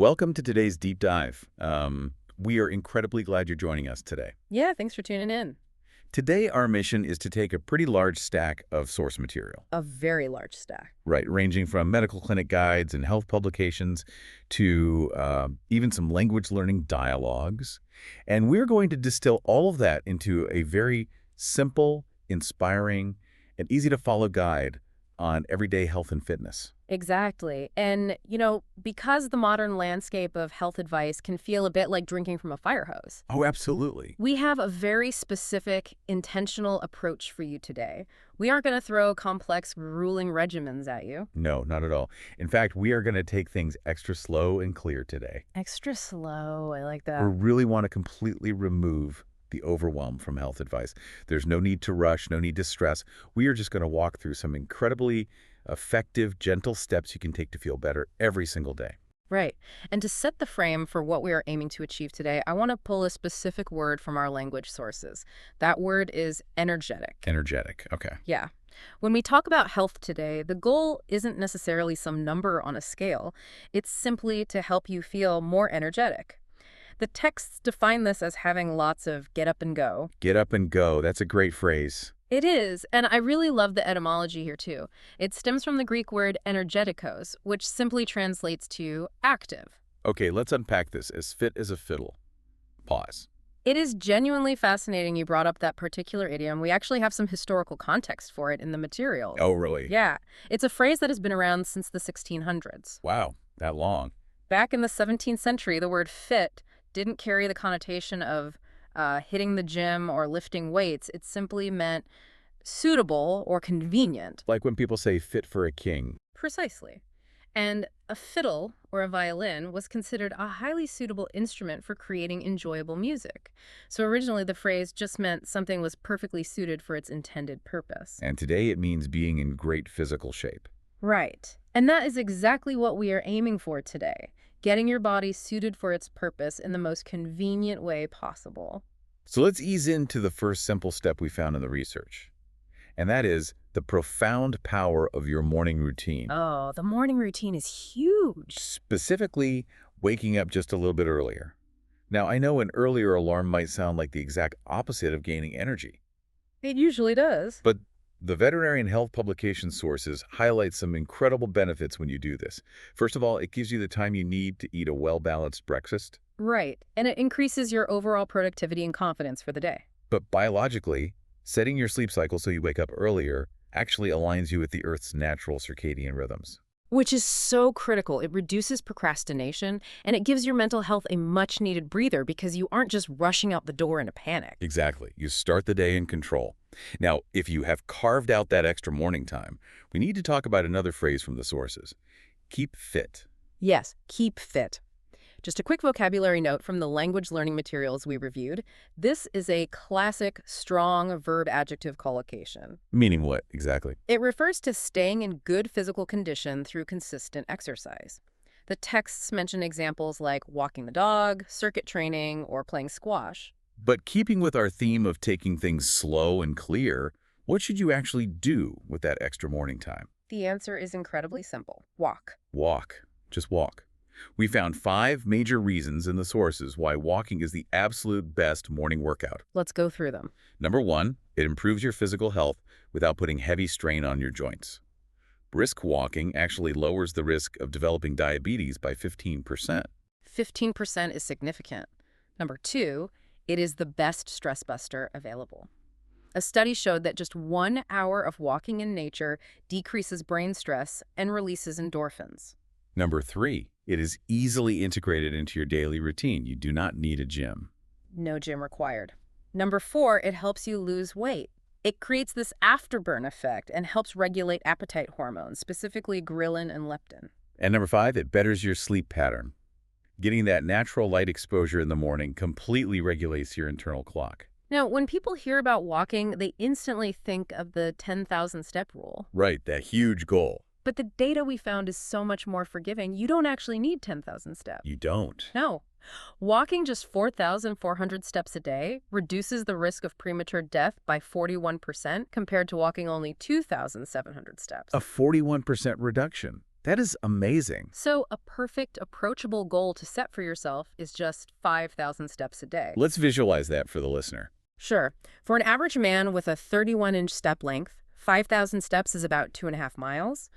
Welcome to today's deep dive. We are incredibly glad you're joining us today. Yeah, thanks for tuning in. Today, our mission is to take a pretty large stack of source material, A very large stack. right, ranging from medical clinic guides and health publications to even some language learning dialogues. And we're going to distill all of that into a very simple, inspiring, and easy to follow guide on everyday health and fitness. Exactly. And, because the modern landscape of health advice can feel a bit like drinking from a fire hose, Oh, absolutely. we have a very specific, intentional approach for you today. We aren't going to throw complex, grueling regimens at you. No, not at all. In fact, we are going to take things extra slow and clear today. Extra slow. I like We that. really want to completely remove the overwhelm from health advice. There's no need to rush, no need to stress. We are just going to walk through some incredibly effective, gentle steps you can take to feel better every single day. Right. And to set the frame for what we are aiming to achieve today, I want to pull a specific word from our language sources. That word is energetic. Energetic. Okay. Yeah. When we talk about health today, the goal isn't necessarily some number on a scale. It's simply to help you feel more energetic. The texts define this as having lots of get up and go. Get up and go. That's a great phrase. It is, and I really love the etymology here too. It stems from the Greek word energetikos, which simply translates to active. Okay, let's unpack this. As fit as a fiddle. Pause. It is genuinely fascinating you brought up that particular idiom. We actually have some historical context for it in the material. Oh, really? Yeah, it's a phrase that has been around since the 1600s. Wow, that long. Back in the 17th century, the word fit didn't carry the connotation of hitting the gym or lifting weights. It simply meant suitable or convenient. Like when people say fit for a king. Precisely. And a fiddle, or a violin, was considered a highly suitable instrument for creating enjoyable music. So originally the phrase just meant something was perfectly suited for its intended purpose. And today it means being in great physical shape. Right. And that is exactly what we are aiming for today. Getting your body suited for its purpose in the most convenient way possible. So let's ease into the first simple step we found in the research. And that is the profound power of your morning routine. Oh, the morning routine is huge. Specifically, waking up just a little bit earlier. Now, I know an earlier alarm might sound like the exact opposite of gaining energy, It usually does. but the veterinarian health publication sources highlight some incredible benefits when you do this. First of all, it gives you the time you need to eat a well-balanced breakfast. Right. And it increases your overall productivity and confidence for the day. But biologically, setting your sleep cycle so you wake up earlier actually aligns you with the Earth's natural circadian rhythms. Which is so critical. It reduces procrastination, and it gives your mental health a much-needed breather because you aren't just rushing out the door in a panic. Exactly. You start the day in control. Now, if you have carved out that extra morning time, we need to talk about another phrase from the sources. Keep fit. Yes, keep fit. Just a quick vocabulary note from the language learning materials we reviewed. This is a classic strong verb-adjective collocation. Meaning what, exactly? It refers to staying in good physical condition through consistent exercise. The texts mention examples like walking the dog, circuit training, or playing squash. But keeping with our theme of taking things slow and clear, what should you actually do with that extra morning time? The answer is incredibly simple. Walk. Walk. Just walk. We found 5 major reasons in the sources why walking is the absolute best morning workout. Let's go through them. Number 1, it improves your physical health without putting heavy strain on your joints. Brisk walking actually lowers the risk of developing diabetes by 15%. 15% is significant. Number 2, it is the best stress buster available. A study showed that just 1 hour of walking in nature decreases brain stress and releases endorphins. Number 3, it is easily integrated into your daily routine. You do not need a gym. No gym required. Number 4, it helps you lose weight. It creates this afterburn effect and helps regulate appetite hormones, specifically ghrelin and leptin. And number 5, it betters your sleep pattern. Getting that natural light exposure in the morning completely regulates your internal clock. Now, when people hear about walking, they instantly think of the 10,000 step rule. Right, that huge goal. But the data we found is so much more forgiving. You don't actually need 10,000 steps. You don't. No. Walking just 4,400 steps a day reduces the risk of premature death by 41% compared to walking only 2,700 steps. A 41% reduction. That is amazing. So a perfect, approachable goal to set for yourself is just 5,000 steps a day. Let's visualize that for the listener. Sure. For an average man with a 31-inch step length, 5,000 steps is about 2.5 miles.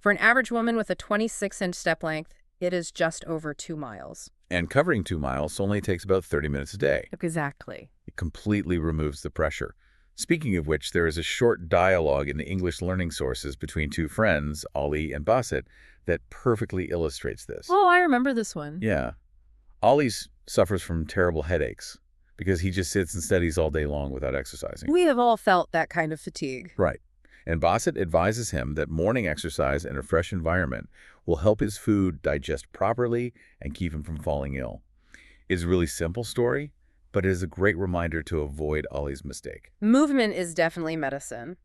For an average woman with a 26-inch step length, it is just over 2 miles. And covering 2 miles only takes about 30 minutes a day. Exactly. It completely removes the pressure. Speaking of which, there is a short dialogue in the English learning sources between two friends, Ollie and Bassett, that perfectly illustrates this. Oh, I remember this one. Yeah. Ollie suffers from terrible headaches because he just sits and studies all day long without exercising. We have all felt that kind of fatigue. Right. And Bassett advises him that morning exercise in a fresh environment will help his food digest properly and keep him from falling ill. It's a really simple story, but it is a great reminder to avoid Ollie's mistake. Movement is definitely medicine.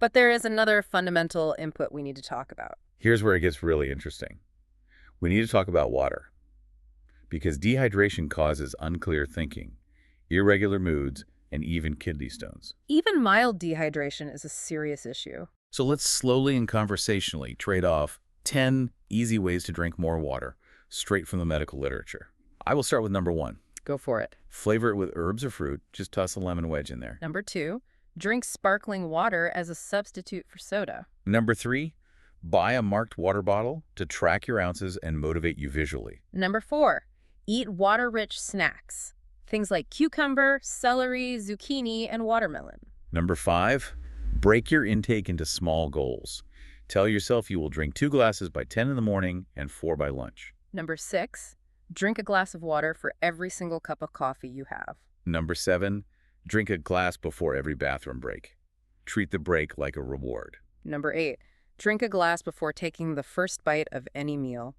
But there is another fundamental input we need to talk about. Here's where it gets really interesting. We need to talk about water, because dehydration causes unclear thinking, irregular moods, and even kidney stones. Even mild dehydration is a serious issue. So let's slowly and conversationally trade off 10 easy ways to drink more water, straight from the medical literature. I will start with number 1. Go for it. Flavor it with herbs or fruit. Just toss a lemon wedge in there. Number 2, drink sparkling water as a substitute for soda. Number 3, buy a marked water bottle to track your ounces and motivate you visually. Number 4, eat water-rich snacks. Things like cucumber, celery, zucchini, and watermelon. Number 5, break your intake into small goals. Tell yourself you will drink 2 glasses by 10 in the morning and 4 by lunch. Number 6, drink a glass of water for every single cup of coffee you have. Number 7, drink a glass before every bathroom break. Treat the break like a reward. Number 8, drink a glass before taking the first bite of any meal.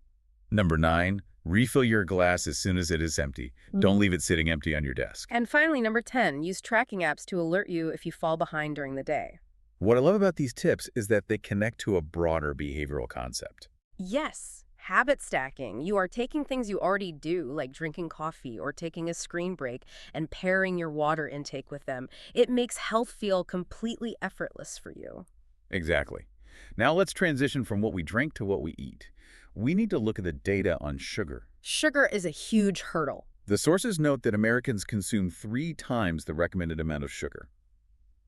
Number 9, refill your glass as soon as it is empty. Don't leave it sitting empty on your desk. And finally, number 10, use tracking apps to alert you if you fall behind during the day. What I love about these tips is that they connect to a broader behavioral concept. Yes, habit stacking. You are taking things you already do, like drinking coffee or taking a screen break, and pairing your water intake with them. It makes health feel completely effortless for you. Exactly. Now let's transition from what we drink to what we eat. We need to look at the data on sugar. Sugar is a huge hurdle. The sources note that Americans consume 3 times the recommended amount of sugar.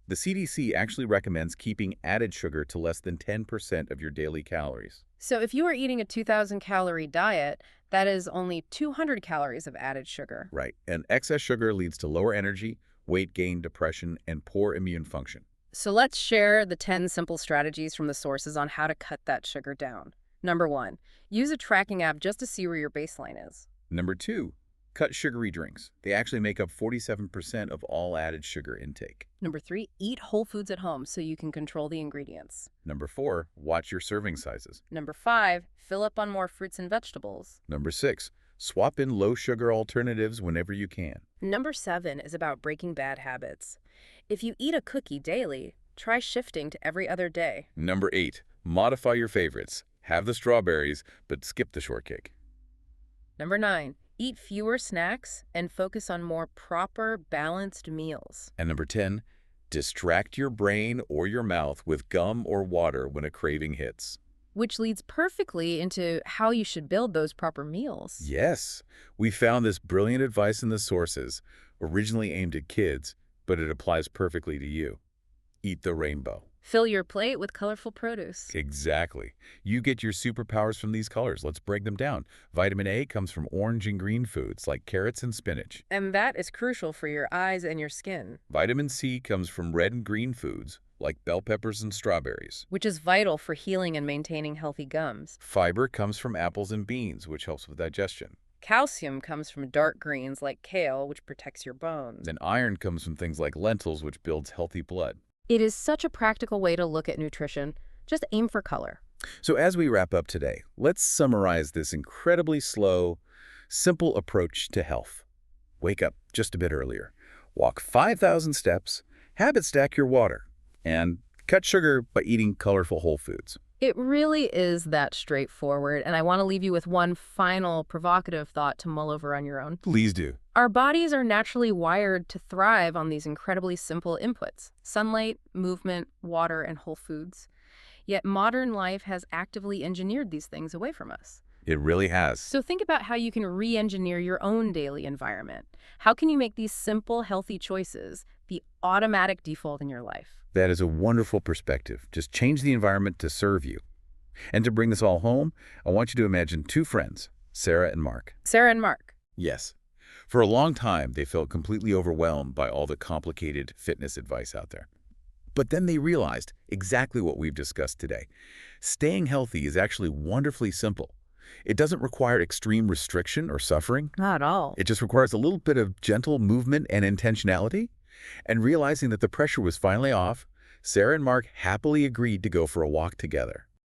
The CDC actually recommends keeping added sugar to less than 10% of your daily calories. So if you are eating a 2,000-calorie diet, that is only 200 calories of added sugar. Right, and excess sugar leads to lower energy, weight gain, depression, and poor immune function. So let's share the 10 simple strategies from the sources on how to cut that sugar down. Number 1, use a tracking app just to see where your baseline is. Number 2, cut sugary drinks. They actually make up 47% of all added sugar intake. Number 3, eat whole foods at home so you can control the ingredients. Number 4, watch your serving sizes. Number 5, fill up on more fruits and vegetables. Number 6, swap in low-sugar alternatives whenever you can. Number 7 is about breaking bad habits. If you eat a cookie daily, try shifting to every other day. Number 8, modify your favorites. Have the strawberries, but skip the shortcake. Number 9, eat fewer snacks and focus on more proper, balanced meals. And number 10, distract your brain or your mouth with gum or water when a craving hits. Which leads perfectly into how you should build those proper meals. Yes, we found this brilliant advice in the sources, originally aimed at kids, but it applies perfectly to you. Eat the rainbow. Fill your plate with colorful produce. Exactly. You get your superpowers from these colors. Let's break them down. Vitamin A comes from orange and green foods like carrots and spinach. And that is crucial for your eyes and your skin. Vitamin C comes from red and green foods like bell peppers and strawberries. Which is vital for healing and maintaining healthy gums. Fiber comes from apples and beans, which helps with digestion. Calcium comes from dark greens like kale, which protects your bones. And iron comes from things like lentils, which builds healthy blood. It is such a practical way to look at nutrition. Just aim for color. So as we wrap up today, let's summarize this incredibly slow, simple approach to health. Wake up just a bit earlier. Walk 5,000 steps, habit stack your water, and cut sugar by eating colorful whole foods. It really is that straightforward, and I want to leave you with one final provocative thought to mull over on your own. Please do. Our bodies are naturally wired to thrive on these incredibly simple inputs: sunlight, movement, water, and whole foods. Yet modern life has actively engineered these things away from us. It really has. So think about how you can re-engineer your own daily environment. How can you make these simple, healthy choices the automatic default in your life? That is a wonderful perspective. Just change the environment to serve you. And to bring this all home, I want you to imagine two friends, Sarah and Mark. Sarah and Mark. Yes. For a long time, they felt completely overwhelmed by all the complicated fitness advice out there. But then they realized exactly what we've discussed today. Staying healthy is actually wonderfully simple. It doesn't require extreme restriction or suffering. Not at all. It just requires a little bit of gentle movement and intentionality. And realizing that the pressure was finally off, Sarah and Mark happily agreed to go for a walk together.